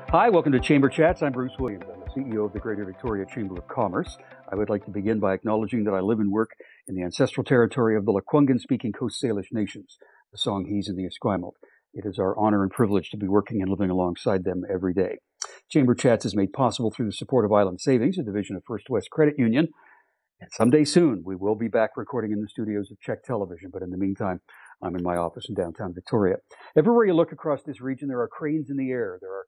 Hi, welcome to Chamber Chats. I'm Bruce Williams. I'm the CEO of the Greater Victoria Chamber of Commerce. I would like to begin by acknowledging that I live and work in the ancestral territory of the Lekwungen-speaking Coast Salish nations, the Songhees and the Esquimalt. It is our honor and privilege to be working and living alongside them every day. Chamber Chats is made possible through the support of Island Savings, a division of First West Credit Union. And someday soon, we will be back recording in the studios of Czech Television. But in the meantime, I'm in my office in downtown Victoria. Everywhere you look across this region, there are cranes in the air. There are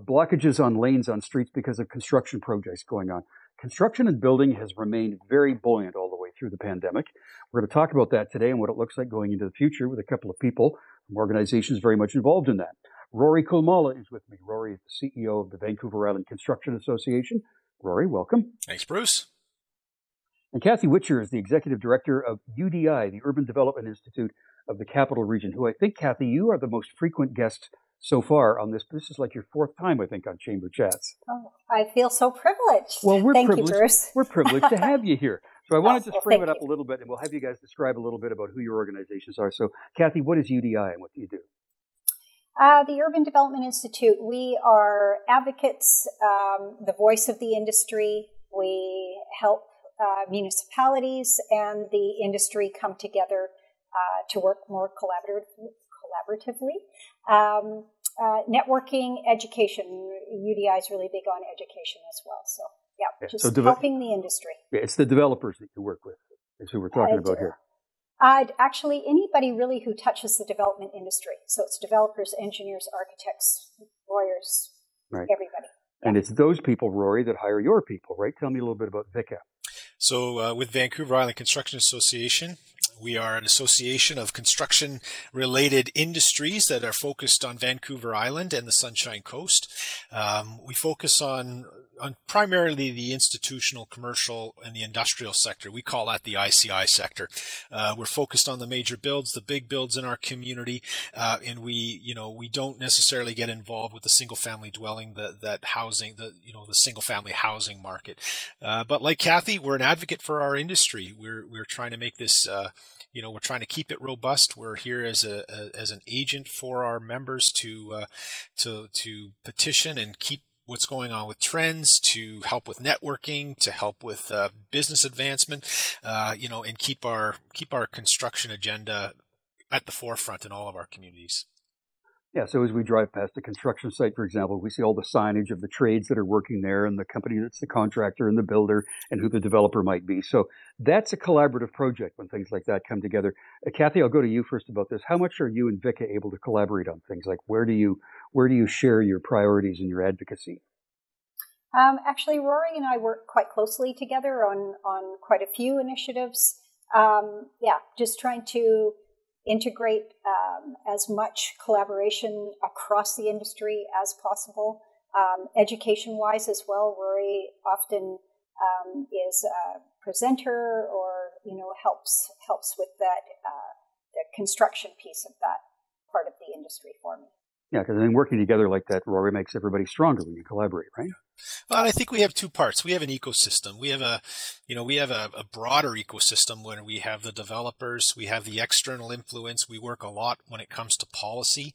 blockages on lanes on streets because of construction projects going on. Construction and building has remained very buoyant all the way through the pandemic. We're going to talk about that today and what it looks like going into the future with a couple of people from organizations very much involved in that. Rory Kulmala is with me. Rory is the CEO of the Vancouver Island Construction Association. Rory, welcome. Thanks, Bruce. And Kathy Witcher is the Executive Director of UDI, the Urban Development Institute of the Capital Region, who I think, Kathy, you are the most frequent guest so far on this. This is like your fourth time, I think, on Chamber Chats. Oh, I feel so privileged. Well, Thank you, Bruce. We're privileged to have you here. So I wanted to frame it up a little bit, and we'll have you guys describe a little bit about who your organizations are. So, Kathy, what is UDI and what do you do? The Urban Development Institute, we are advocates, the voice of the industry. We help municipalities and the industry come together to work more collaboratively. Networking, education. UDI is really big on education as well. So, yeah, just helping the industry. Yeah, it's the developers that you work with, is who we're talking about here. Actually, anybody really who touches the development industry. So it's developers, engineers, architects, lawyers, right. Everybody. And it's those people, Rory, that hire your people, right? Tell me a little bit about VICA. So with Vancouver Island Construction Association, we are an association of construction-related industries that are focused on Vancouver Island and the Sunshine Coast. We focus on primarily the institutional, commercial, and the industrial sector. We call that the ICI sector. We're focused on the major builds, the big builds in our community, and we don't necessarily get involved with the single-family dwelling, the single-family housing market. But like Kathy, we're an advocate for our industry. We're trying to make this. We're trying to keep it robust. We're here as an agent for our members to petition and keep what's going on with trends, to help with networking, to help with business advancement, and keep our construction agenda at the forefront in all of our communities. Yeah, so as we drive past a construction site, for example, we see all the signage of the trades that are working there and the company that's the contractor and the builder and who the developer might be. So that's a collaborative project when things like that come together. Kathy, I'll go to you first about this. How much are you and VICA able to collaborate on things? Like where do you share your priorities and your advocacy? Actually, Rory and I work quite closely together on quite a few initiatives. Just trying to integrate as much collaboration across the industry as possible. Education-wise as well, Rory often is a presenter or helps with that the construction piece of that part of the industry for me. Yeah, because working together like that, Rory, makes everybody stronger when you collaborate, right? Well, I think we have two parts. We have an ecosystem. We have a broader ecosystem when we have the developers. We have the external influence. We work a lot when it comes to policy,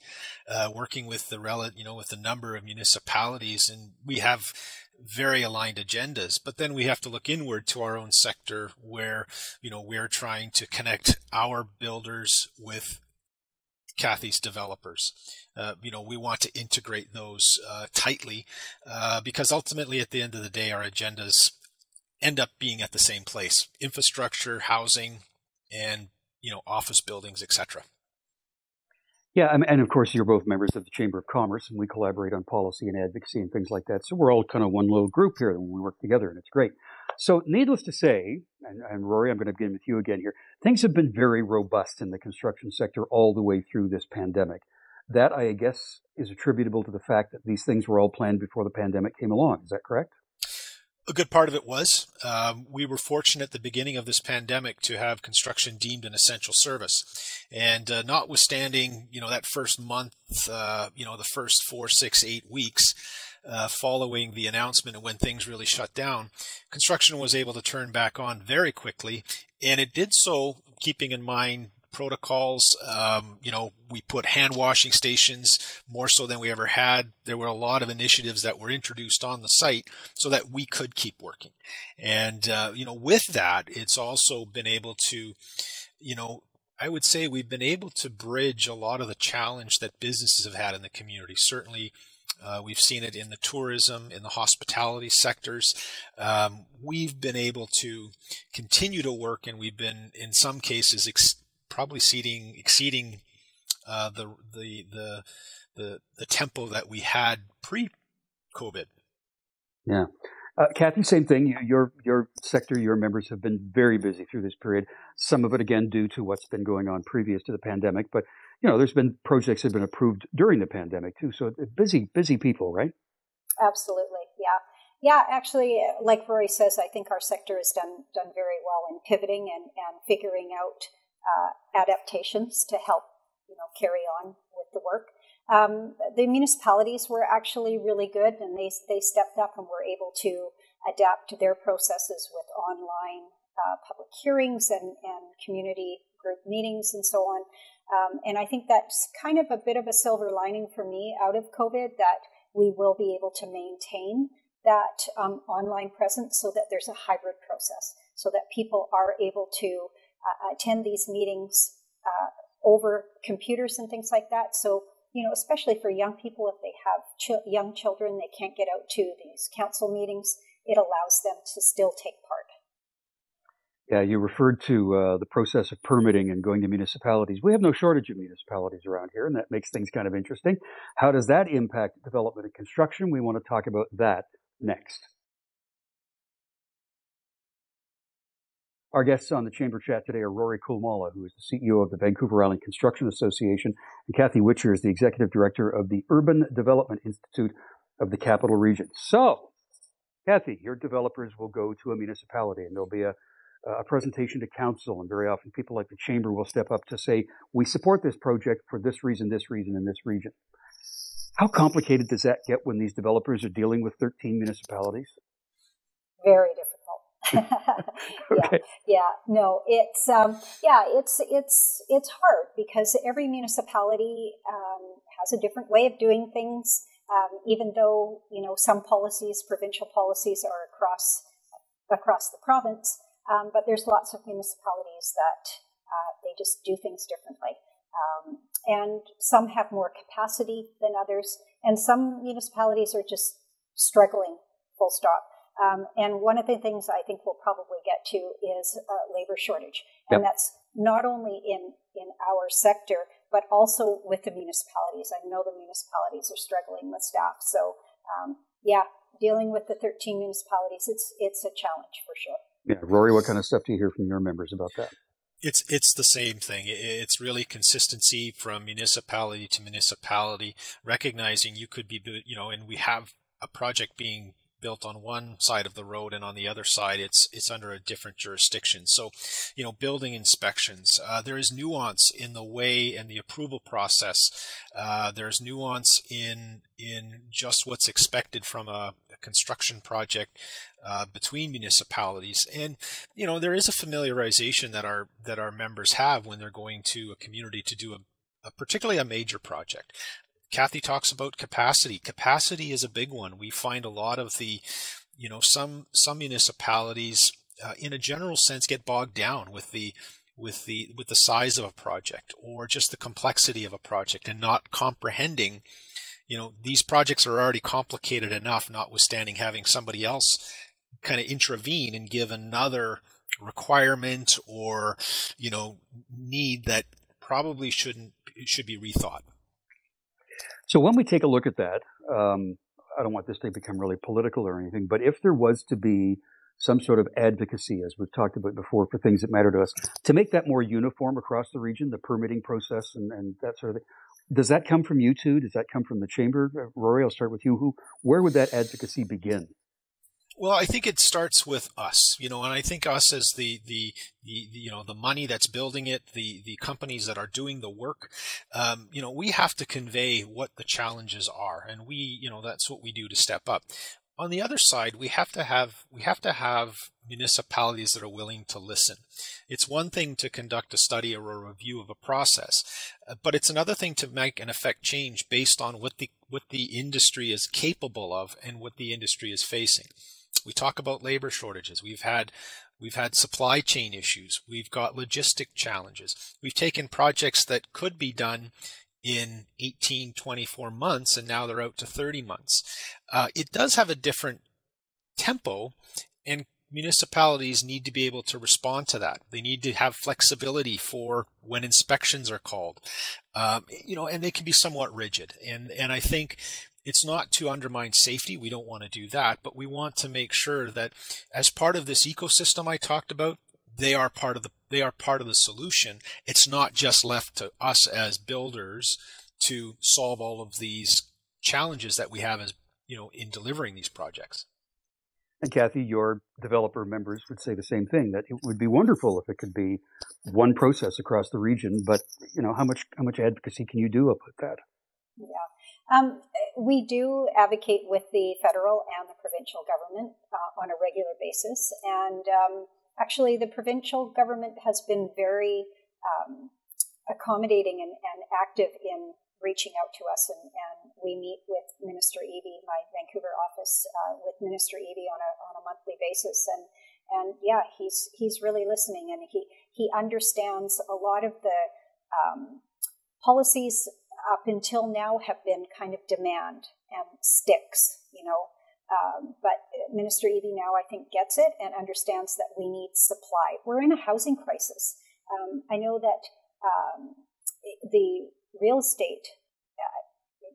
working with with the number of municipalities, and we have very aligned agendas. But then we have to look inward to our own sector, where we're trying to connect our builders with Kathy's developers. We want to integrate those tightly because ultimately at the end of the day, our agendas end up being at the same place: infrastructure, housing, and office buildings, etc. Yeah, and of course you're both members of the Chamber of Commerce, and we collaborate on policy and advocacy and things like that. So we're all kind of one little group here when we work together, and it's great. So needless to say, and Rory, I'm going to begin with you again here, things have been very robust in the construction sector all the way through this pandemic. That, I guess, is attributable to the fact that these things were all planned before the pandemic came along. Is that correct? A good part of it was. We were fortunate at the beginning of this pandemic to have construction deemed an essential service. And notwithstanding, that first month, the first 4, 6, 8 weeks, following the announcement and when things really shut down, construction was able to turn back on very quickly. And it did so keeping in mind protocols. We put hand washing stations more so than we ever had. There were a lot of initiatives that were introduced on the site so that we could keep working. And, with that, it's also been able to, I would say we've been able to bridge a lot of the challenge that businesses have had in the community. Certainly, we've seen it in the tourism, in the hospitality sectors. We've been able to continue to work, and we've been, in some cases, probably exceeding the tempo that we had pre-COVID. Yeah. Kathy, same thing. Your sector, your members have been very busy through this period. Some of it, again, due to what's been going on previous to the pandemic. But, there's been projects that have been approved during the pandemic, too. So busy people, right? Absolutely. Yeah. Yeah, actually, like Rory says, I think our sector has done very well in pivoting and figuring out adaptations to help, carry on with the work. The municipalities were actually really good, and they stepped up and were able to adapt their processes with online public hearings and community group meetings and so on. And I think that's kind of a bit of a silver lining for me out of COVID, that we will be able to maintain that online presence so that there's a hybrid process, so that people are able to attend these meetings over computers and things like that. So, especially for young people, if they have young children, they can't get out to these council meetings, it allows them to still take part. Yeah, you referred to the process of permitting and going to municipalities. We have no shortage of municipalities around here, and that makes things kind of interesting. How does that impact development and construction? We want to talk about that next. Our guests on the Chamber Chat today are Rory Kulmala, who is the CEO of the Vancouver Island Construction Association, and Kathy Witcher is the Executive Director of the Urban Development Institute of the Capital Region. So, Kathy, your developers will go to a municipality, and there'll be a presentation to council, and very often people like the Chamber will step up to say, we support this project for this reason, and this region. How complicated does that get when these developers are dealing with 13 municipalities? Very difficult. Okay. No, it's hard because every municipality has a different way of doing things. Even though some policies, provincial policies, are across the province, but there's lots of municipalities that they just do things differently, and some have more capacity than others, and some municipalities are just struggling. Full stop. And one of the things I think we'll probably get to is labor shortage. And that's not only in our sector, but also with the municipalities. I know the municipalities are struggling with staff. So, dealing with the 13 municipalities, it's a challenge for sure. Yeah. Rory, what kind of stuff do you hear from your members about that? It's the same thing. It's really consistency from municipality to municipality, recognizing you could be, and we have a project being built on one side of the road, and on the other side it's under a different jurisdiction. So, building inspections, there is nuance in the way and the approval process. There's nuance in just what's expected from a construction project between municipalities, and there is a familiarization that our members have when they're going to a community to do particularly a major project. Kathy talks about capacity. Capacity is a big one. We find a lot of the, some municipalities, in a general sense, get bogged down with the size of a project or just the complexity of a project, and not comprehending, these projects are already complicated enough, notwithstanding having somebody else kind of intervene and give another requirement or, need that probably should be rethought. So when we take a look at that, I don't want this to become really political or anything, but if there was to be some sort of advocacy, as we've talked about before, for things that matter to us, to make that more uniform across the region, the permitting process and that sort of thing, does that come from you two? Does that come from the Chamber? Rory, I'll start with you. Where would that advocacy begin? Well, I think it starts with us, and I think us as the money that's building it, the companies that are doing the work, we have to convey what the challenges are, and that's what we do to step up. on the other side, we have to have municipalities that are willing to listen. It's one thing to conduct a study or a review of a process, but it's another thing to make and affect change based on what the industry is capable of and what the industry is facing. We talk about labor shortages. We've had supply chain issues. We've got logistic challenges. We've taken projects that could be done in 18, 24 months, and now they're out to 30 months. It does have a different tempo, and municipalities need to be able to respond to that. They need to have flexibility for when inspections are called, and they can be somewhat rigid. And I think it's not to undermine safety. We don't want to do that, but we want to make sure that as part of this ecosystem I talked about, they are part of the solution. It's not just left to us as builders to solve all of these challenges that we have as in delivering these projects. And Kathy, your developer members would say the same thing, that it would be wonderful if it could be one process across the region, but how much advocacy can you do about that? Yeah. We do advocate with the federal and the provincial government on a regular basis, and actually, the provincial government has been very accommodating and active in reaching out to us, and we meet with Minister Eby, my Vancouver office, with Minister Eby on a monthly basis, and yeah, he's really listening, and he understands a lot of the policies up until now have been kind of demand and sticks, but Minister Eby now, I think, gets it and understands that we need supply. We're in a housing crisis. I know that the real estate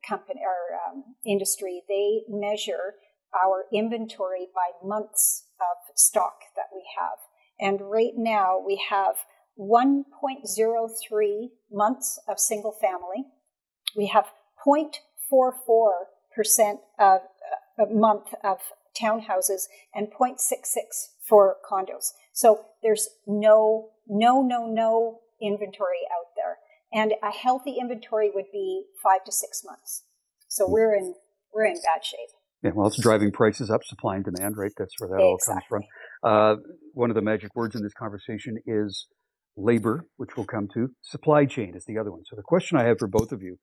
company or industry, they measure our inventory by months of stock that we have. And right now we have 1.03 months of single family. We have 0.44% of a month of townhouses and 0.66 for condos. So there's no inventory out there. And a healthy inventory would be 5 to 6 months. So we're in bad shape. Yeah, well, it's driving prices up, supply and demand, right? That's where that all comes from. One of the magic words in this conversation is labor, which we'll come to. Supply chain is the other one. So the question I have for both of you,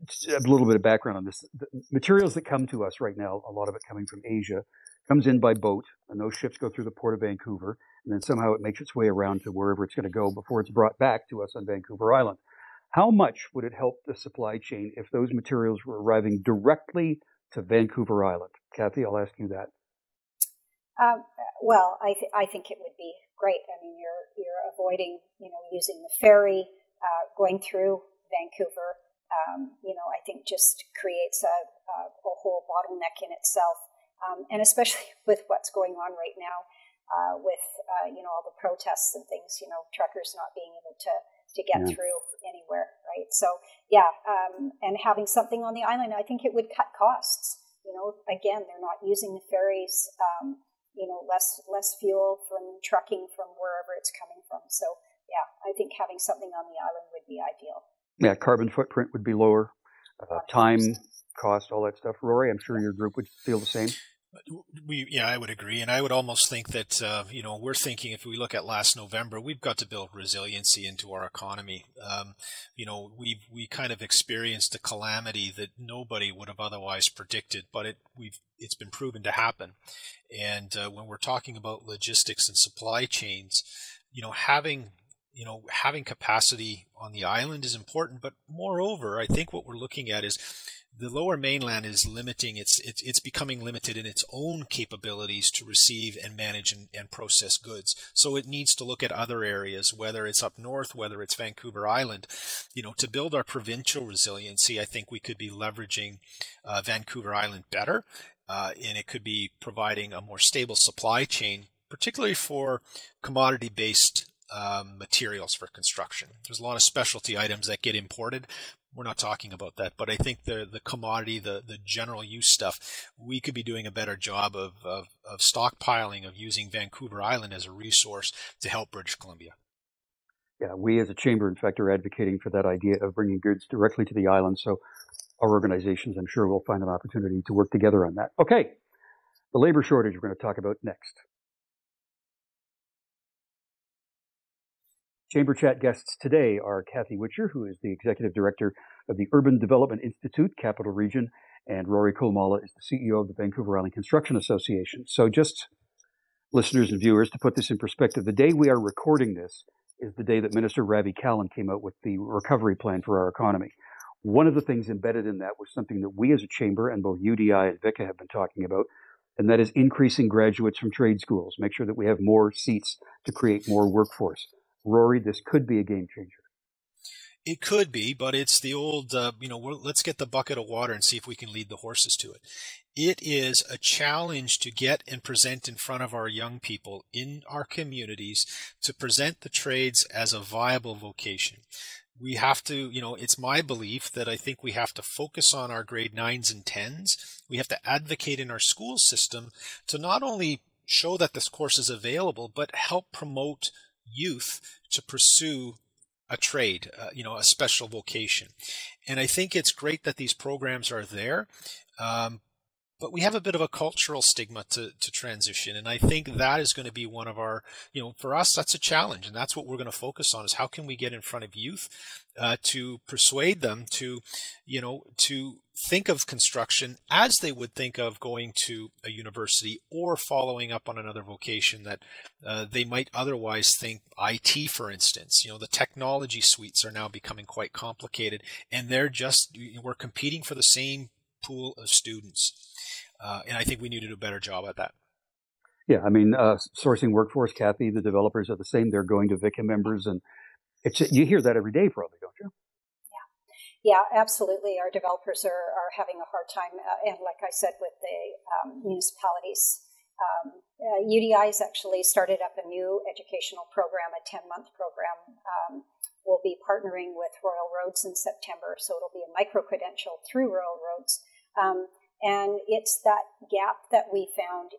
just a little bit of background on this. The materials that come to us right now, a lot of it coming from Asia, comes in by boat, and those ships go through the port of Vancouver, and then somehow it makes its way around to wherever it's going to go before it's brought back to us on Vancouver Island. How much would it help the supply chain if those materials were arriving directly to Vancouver Island? Kathy, I'll ask you that. Well, I think it would be great. I mean, you're avoiding, using the ferry, going through Vancouver. I think just creates a whole bottleneck in itself, and especially with what's going on right now, with all the protests and things. Truckers not being able to get through anywhere, right? So and having something on the island, I think it would cut costs. Again, they're not using the ferries. Less fuel from trucking from wherever it's coming from. So I think having something on the island would be ideal. Yeah, carbon footprint would be lower, time, cost, all that stuff. Rory, I'm sure your group would feel the same. I would agree, and I would almost think that we're thinking, if we look at last November, we've got to build resiliency into our economy. We kind of experienced a calamity that nobody would have otherwise predicted, but it's been proven to happen. And when we're talking about logistics and supply chains, having capacity on the island is important, but moreover, I think what we're looking at is the Lower Mainland is limiting it's becoming limited in its own capabilities to receive and manage and process goods. So it needs to look at other areas, whether it's up north, whether it's Vancouver Island. To build our provincial resiliency, I think we could be leveraging Vancouver Island better, and it could be providing a more stable supply chain, particularly for commodity-based materials for construction. There's a lot of specialty items that get imported. We're not talking about that, but I think the commodity, the general use stuff, we could be doing a better job of stockpiling, of using Vancouver Island as a resource to help British Columbia. Yeah, we as a chamber, in fact, are advocating for that idea of bringing goods directly to the island. So our organizations, I'm sure, will find an opportunity to work together on that. Okay, the labor shortage we're going to talk about next. Chamber Chat guests today are Kathy Witcher, who is the Executive Director of the Urban Development Institute, Capital Region, and Rory Kulmala is the CEO of the Vancouver Island Construction Association. So just listeners and viewers, to put this in perspective, the day we are recording this is the day that Minister Ravi Kahlon came out with the recovery plan for our economy. One of the things embedded in that was something that we as a chamber and both UDI and VICA have been talking about, and that is increasing graduates from trade schools, make sure that we have more seats to create more workforce. Rory, this could be a game changer. It could be, but it's the old, let's get the bucket of water and see if we can lead the horses to it. It is a challenge to get and present in front of our young people in our communities to present the trades as a viable vocation. We have to, it's my belief that I think we have to focus on our grade 9s and 10s. We have to advocate in our school system to not only show that this course is available, but help promote youth to pursue a trade, a special vocation. And I think it's great that these programs are there. But we have a bit of a cultural stigma to transition. And I think that is going to be one of our, for us, that's a challenge. And that's what we're going to focus on, is how can we get in front of youth to persuade them to think of construction as they would think of going to a university or following up on another vocation that they might otherwise think. IT, for instance, the technology suites are now becoming quite complicated, and we're competing for the same pool of students. And I think we need to do a better job at that. Yeah, sourcing workforce, Kathy, the developers are the same. They're going to VICA members, and you hear that every day probably, don't you? Yeah, absolutely. Our developers are having a hard time. And like I said, with the municipalities, UDI has actually started up a new educational program, a 10-month program. We'll be partnering with Royal Roads in September, so it'll be a micro-credential through Royal Roads. And it's that gap that we found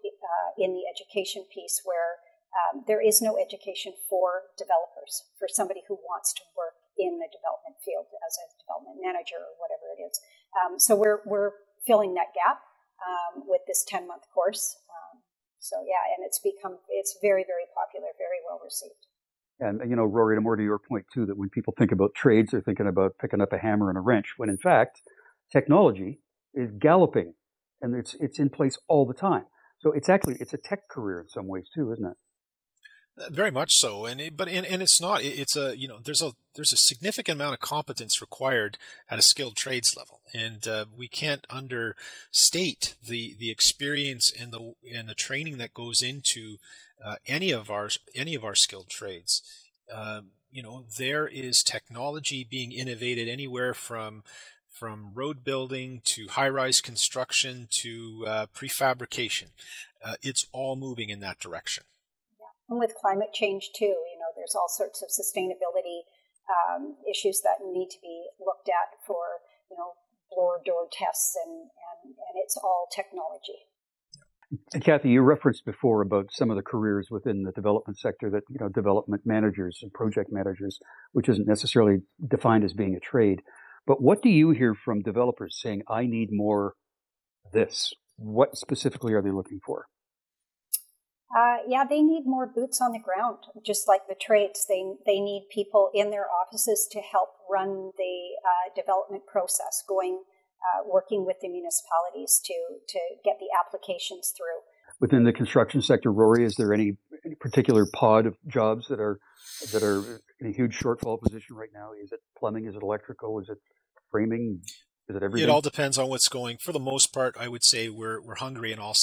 in the education piece where there is no education for developers, for somebody who wants to work in the development field as a development manager or whatever it is. So we're filling that gap with this 10-month course. And it's very, very popular, very well received. And, Rory, more to your point, too, that when people think about trades, they're thinking about picking up a hammer and a wrench, when in fact, technology is galloping, and it's in place all the time. So it's a tech career in some ways too, isn't it? Very much so, and it's not. It's there's a significant amount of competence required at a skilled trades level, and we can't understate the experience and the training that goes into any of our skilled trades. There is technology being innovated anywhere from road building to high-rise construction to prefabrication. It's all moving in that direction. And with climate change too, there's all sorts of sustainability issues that need to be looked at for, blower door tests, and it's all technology. And Kathy, you referenced before about some of the careers within the development sector that, development managers and project managers, which isn't necessarily defined as being a trade. But what do you hear from developers saying, I need more this? What specifically are they looking for? They need more boots on the ground, just like the trades. They need people in their offices to help run the development process, working with the municipalities to get the applications through. Within the construction sector, Rory, is there any particular pod of jobs that are in a huge shortfall position right now? Is it plumbing? Is it electrical? Is it framing? Is it everything? It all depends on what's going. For the most part, I would say we're hungry in all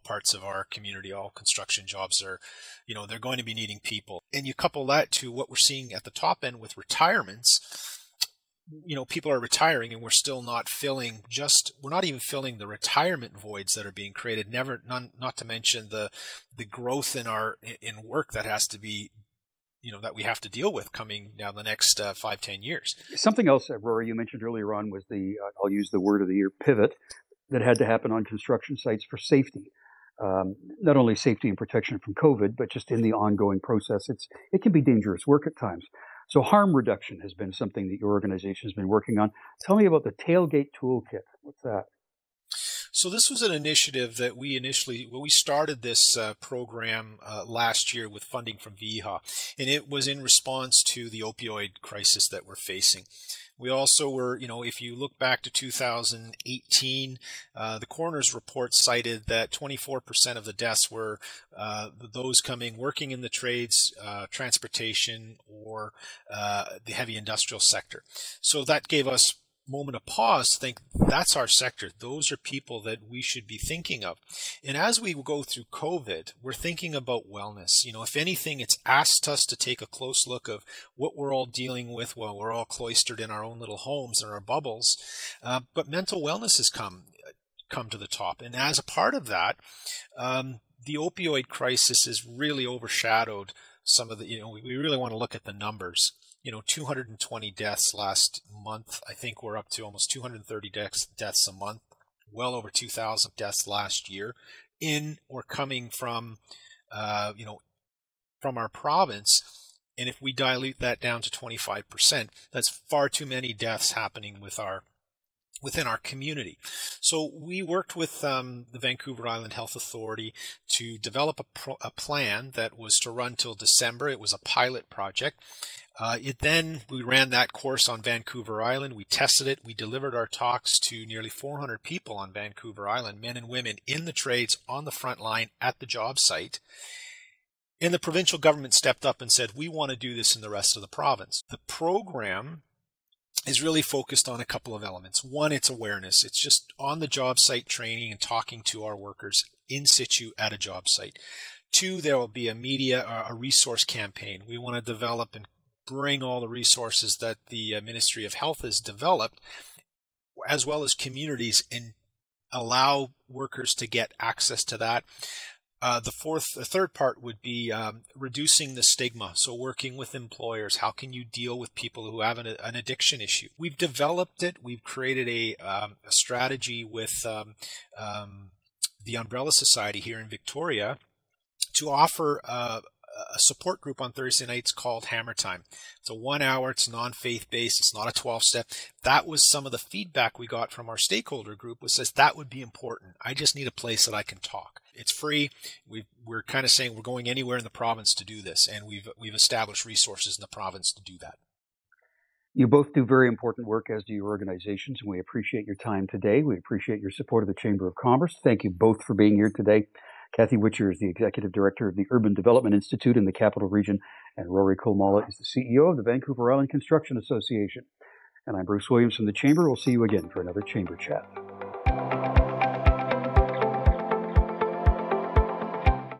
parts of our community. All construction jobs are, they're going to be needing people. And you couple that to what we're seeing at the top end with retirements. People are retiring, and we're still not we're not even filling the retirement voids that are being created. Not to mention the growth in work that has to be, that we have to deal with coming down the next 5-10 years. Something else, Rory, you mentioned earlier on was I'll use the word of the year, pivot, that had to happen on construction sites for safety. Not only safety and protection from COVID, but just in the ongoing process. It can be dangerous work at times. So harm reduction has been something that your organization has been working on. Tell me about the Tailgate Toolkit. What's that? So this was an initiative that we started this program last year with funding from VIHA, and it was in response to the opioid crisis that we're facing. We also were, if you look back to 2018, the coroner's report cited that 24% of the deaths were those working in the trades, transportation, or the heavy industrial sector. So that gave us moment of pause to think that's our sector. Those are people that we should be thinking of. And as we go through COVID, we're thinking about wellness. If anything, it's asked us to take a close look of what we're all dealing with while we're all cloistered in our own little homes and our bubbles. But mental wellness has come to the top. And as a part of that, the opioid crisis has really overshadowed some of the, we really want to look at the numbers. 220 deaths last month. I think we're up to almost 230 deaths a month, well over 2,000 deaths last year in or coming from, from our province. And if we dilute that down to 25%, that's far too many deaths happening within our community. So we worked with the Vancouver Island Health Authority to develop a plan that was to run till December. It was a pilot project. We ran that course on Vancouver Island. We tested it. We delivered our talks to nearly 400 people on Vancouver Island, men and women in the trades on the front line at the job site. And the provincial government stepped up and said, we want to do this in the rest of the province. The program is really focused on a couple of elements. One, it's awareness. It's just on the job site training and talking to our workers in situ at a job site. Two, there will be a resource campaign. We want to develop and bring all the resources that the Ministry of Health has developed, as well as communities, and allow workers to get access to that. The third part would be reducing the stigma. So working with employers, how can you deal with people who have an addiction issue? We've developed it. We've created a strategy with the Umbrella Society here in Victoria to offer a support group on Thursday nights called Hammer Time. It's a 1 hour, it's non-faith-based, it's not a 12-step. That was some of the feedback we got from our stakeholder group, was says that would be important. I just need a place that I can talk. It's free. We're kind of saying we're going anywhere in the province to do this, and we've established resources in the province to do that. You both do very important work, as do your organizations, and we appreciate your time today. We appreciate your support of the Chamber of Commerce. Thank you both for being here today. Kathy Witcher is the Executive Director of the Urban Development Institute in the Capital Region, and Rory Kolmala is the CEO of the Vancouver Island Construction Association. And I'm Bruce Williams from the Chamber. We'll see you again for another Chamber Chat.